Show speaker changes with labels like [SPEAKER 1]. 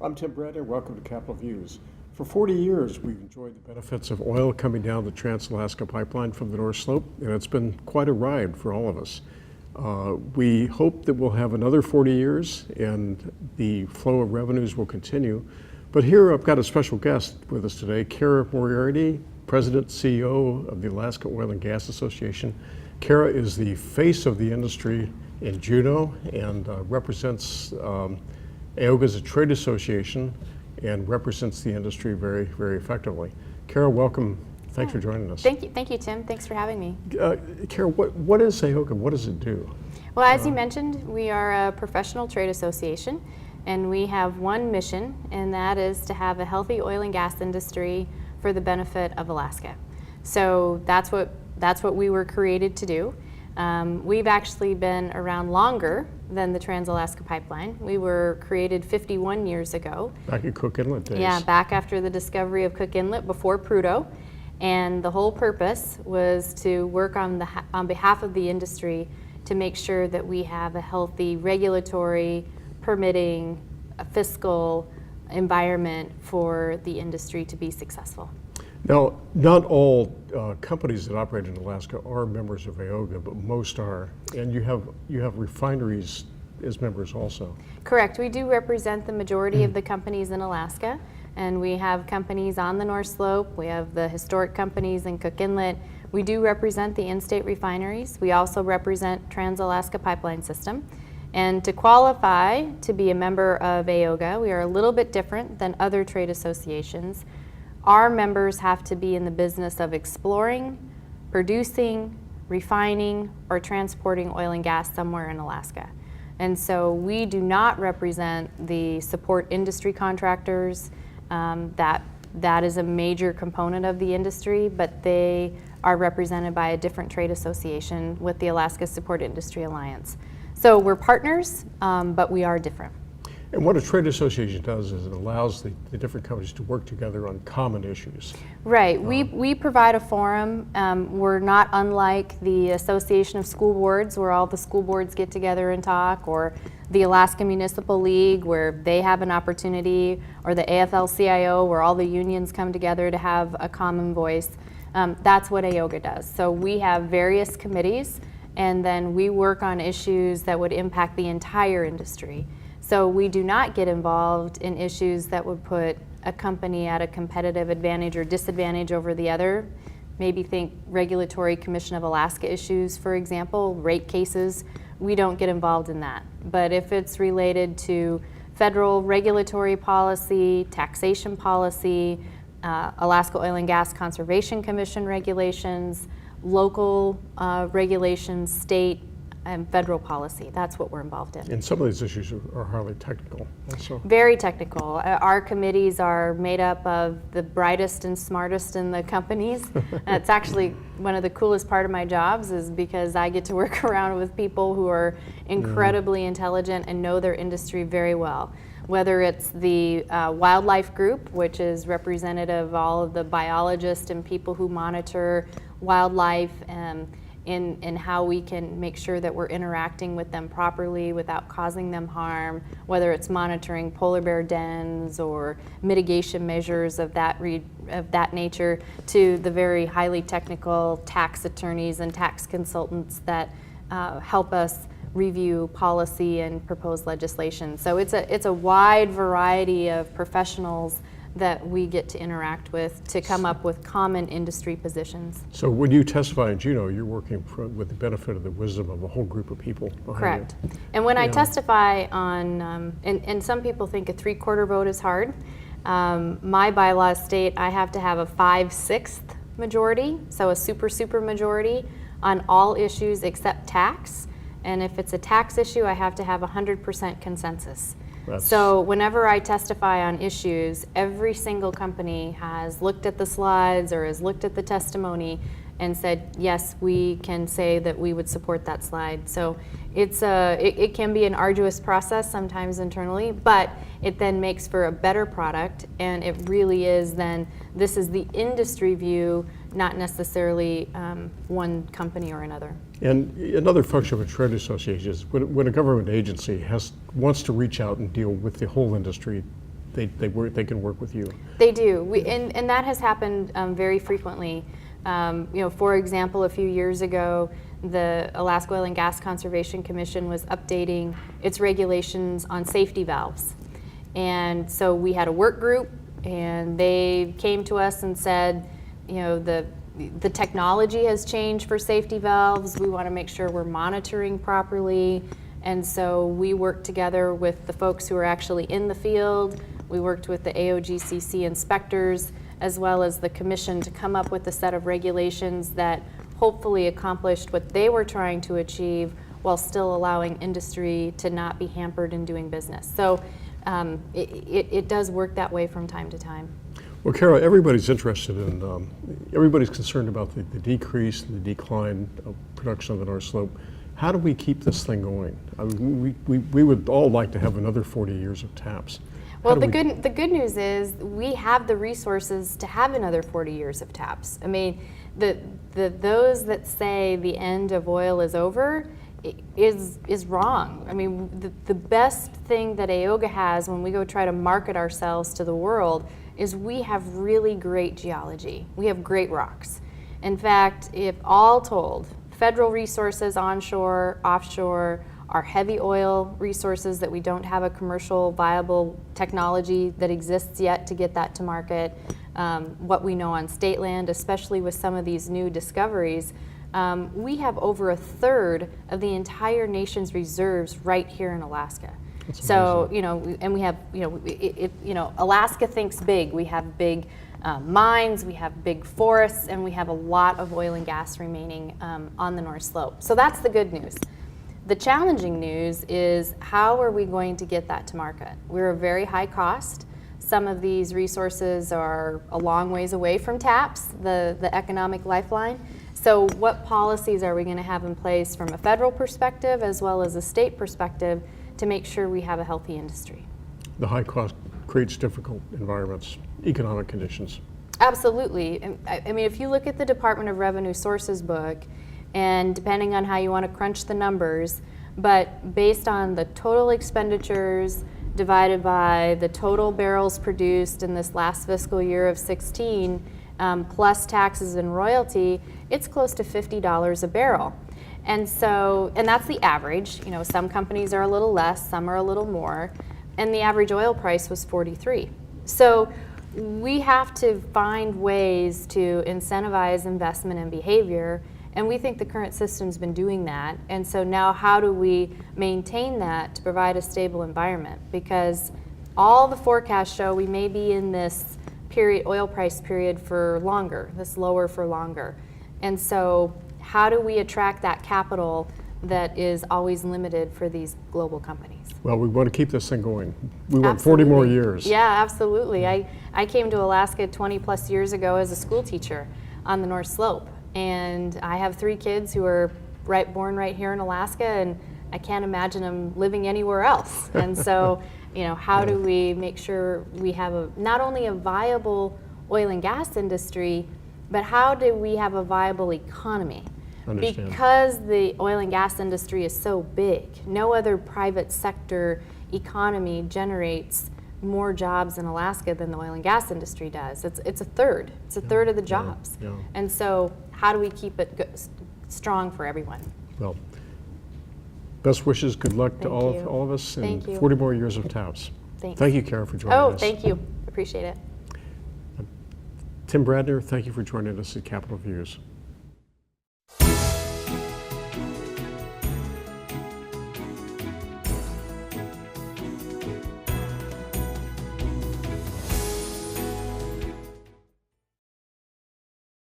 [SPEAKER 1] I'm Tim Brandon. Welcome to Capital Views. For 40 years, we've enjoyed the benefits of oil coming down the Trans-Alaska Pipeline from the North Slope, and it's been quite a ride for all of us. We hope that we'll have another 40 years and the flow of revenues will continue. But here I've got a special guest with us today, Kara Moriarty, President, CEO of the Alaska Oil and Gas Association. Kara is the face of the industry in Juneau and represents AOGA as a trade association and represents the industry very, very effectively. Kara, welcome. Thanks for joining us.
[SPEAKER 2] Thank you, Tim. Thanks for having me.
[SPEAKER 1] Kara, what is AOGA? What does it do?
[SPEAKER 2] Well, as you mentioned, we are a professional trade association, and we have one mission, and that is to have a healthy oil and gas industry for the benefit of Alaska. So that's what we were created to do. We've actually been around longer than the Trans-Alaska Pipeline. We were created 51 years ago.
[SPEAKER 1] Back at Cook Inlet days.
[SPEAKER 2] Yeah, back after the discovery of Cook Inlet, before Prudhoe. And the whole purpose was to work on behalf of the industry to make sure that we have a healthy regulatory, permitting, a fiscal environment for the industry to be successful.
[SPEAKER 1] Now, not all companies that operate in Alaska are members of AOGA, but most are, and you have refineries as members also.
[SPEAKER 2] Correct. We do represent the majority of the companies in Alaska, and we have companies on the North Slope. We have the historic companies in Cook Inlet. We do represent the in-state refineries. We also represent Trans-Alaska Pipeline System. And to qualify to be a member of AOGA, we are a little bit different than other trade associations. Our members have to be in the business of exploring, producing, refining, or transporting oil and gas somewhere in Alaska. And so we do not represent the support industry contractors. That is a major component of the industry, but they are represented by a different trade association with the Alaska Support Industry Alliance. So we're partners, but we are different.
[SPEAKER 1] And what a trade association does is it allows the different companies to work together on common issues.
[SPEAKER 2] Right. We provide a forum. We're not unlike the Association of School Boards, where all the school boards get together and talk, or the Alaska Municipal League, where they have an opportunity, or the AFL-CIO, where all the unions come together to have a common voice. That's what AOGA does. So we have various committees, and then we work on issues that would impact the entire industry. So we do not get involved in issues that would put a company at a competitive advantage or disadvantage over the other. Maybe think Regulatory Commission of Alaska issues, for example, rate cases. We don't get involved in that. But if it's related to federal regulatory policy, taxation policy, Alaska Oil and Gas Conservation Commission regulations, local regulations, state and federal policy. That's what we're involved in.
[SPEAKER 1] And some of these issues are highly technical also.
[SPEAKER 2] Very technical. Our committees are made up of the brightest and smartest in the companies. It's actually one of the coolest part of my jobs, is because I get to work around with people who are incredibly intelligent and know their industry very well. Whether it's the wildlife group, which is representative of all of the biologists and people who monitor wildlife, in how we can make sure that we're interacting with them properly without causing them harm, whether it's monitoring polar bear dens or mitigation measures of that nature, to the very highly technical tax attorneys and tax consultants that help us review policy and propose legislation. So it's a wide variety of professionals that we get to interact with to come up with common industry positions.
[SPEAKER 1] So when you testify in Juneau, you're working with the benefit of the wisdom of a whole group of people behind
[SPEAKER 2] Correct.
[SPEAKER 1] you.
[SPEAKER 2] And when I testify on, and some people think a 3/4 vote is hard, my bylaws state I have to have a 5/6 majority, so a super majority on all issues except tax. And if it's a tax issue, I have to have 100% consensus. So whenever I testify on issues, every single company has looked at the slides or has looked at the testimony and said, yes, we can say that we would support that slide. So it can be an arduous process sometimes internally, but it then makes for a better product, and it really is then, this is the industry view, not necessarily one company or another.
[SPEAKER 1] And another function of a trade association is when a government agency wants to reach out and deal with the whole industry, they can work with you?
[SPEAKER 2] They do, and that has happened very frequently. For example, a few years ago, the Alaska Oil and Gas Conservation Commission was updating its regulations on safety valves. And so we had a work group, and they came to us and said, the technology has changed for safety valves. We want to make sure we're monitoring properly. And so we worked together with the folks who are actually in the field. We worked with the AOGCC inspectors, as well as the commission, to come up with a set of regulations that hopefully accomplished what they were trying to achieve while still allowing industry to not be hampered in doing business. So it does work that way from time to time.
[SPEAKER 1] Well, Kara, everybody's interested in, everybody's concerned about the decrease and the decline of production on the North Slope. How do we keep this thing going? I mean, we would all like to have another 40 years of TAPS.
[SPEAKER 2] Well, the good news is we have the resources to have another 40 years of TAPS. I mean, those that say the end of oil is over is wrong. I mean, the best thing that AOGA has when we go try to market ourselves to the world is we have really great geology. We have great rocks. In fact, if all told, federal resources onshore, offshore, our heavy oil resources that we don't have a commercial viable technology that exists yet to get that to market, what we know on state land, especially with some of these new discoveries, we have over a third of the entire nation's reserves right here in Alaska.
[SPEAKER 1] That's
[SPEAKER 2] so,
[SPEAKER 1] amazing.
[SPEAKER 2] And we have, Alaska thinks big. We have big mines, we have big forests, and we have a lot of oil and gas remaining on the North Slope. So that's the good news. The challenging news is how are we going to get that to market? We're a very high cost. Some of these resources are a long ways away from TAPS, the economic lifeline. So what policies are we going to have in place from a federal perspective as well as a state perspective to make sure we have a healthy industry?
[SPEAKER 1] The high cost creates difficult environments, economic conditions.
[SPEAKER 2] Absolutely. I mean, if you look at the Department of Revenue Sources book, and depending on how you want to crunch the numbers, but based on the total expenditures divided by the total barrels produced in this last fiscal year of 16, plus taxes and royalty, it's close to $50 a barrel. And so, and that's the average. Some companies are a little less, some are a little more, and the average oil price was 43. So we have to find ways to incentivize investment and behavior, and we think the current system's been doing that. And so now how do we maintain that to provide a stable environment? Because all the forecasts show we may be in this oil price period for longer, this lower for longer. And so how do we attract that capital that is always limited for these global companies?
[SPEAKER 1] Well, we want to keep this thing going. We want 40 more years.
[SPEAKER 2] Yeah, absolutely. I came to Alaska 20 plus years ago as a school teacher on the North Slope. And I have 3 kids who are born right here in Alaska, and I can't imagine them living anywhere else. And so, how do we make sure we have not only a viable oil and gas industry, but how do we have a viable economy?
[SPEAKER 1] Understand.
[SPEAKER 2] Because the oil and gas industry is so big, no other private sector economy generates more jobs in Alaska than the oil and gas industry does. It's a third. It's a third of the jobs.
[SPEAKER 1] Yeah.
[SPEAKER 2] And so how do we keep it strong for everyone?
[SPEAKER 1] Well, best wishes, good luck to
[SPEAKER 2] Thank you.
[SPEAKER 1] all of us, and
[SPEAKER 2] Thank you.
[SPEAKER 1] 40 more years of TAPS.
[SPEAKER 2] Thanks.
[SPEAKER 1] Thank you, Kara, for joining us.
[SPEAKER 2] Oh, thank you. Appreciate it.
[SPEAKER 1] Tim Bradner, thank you for joining us at Capitol Views.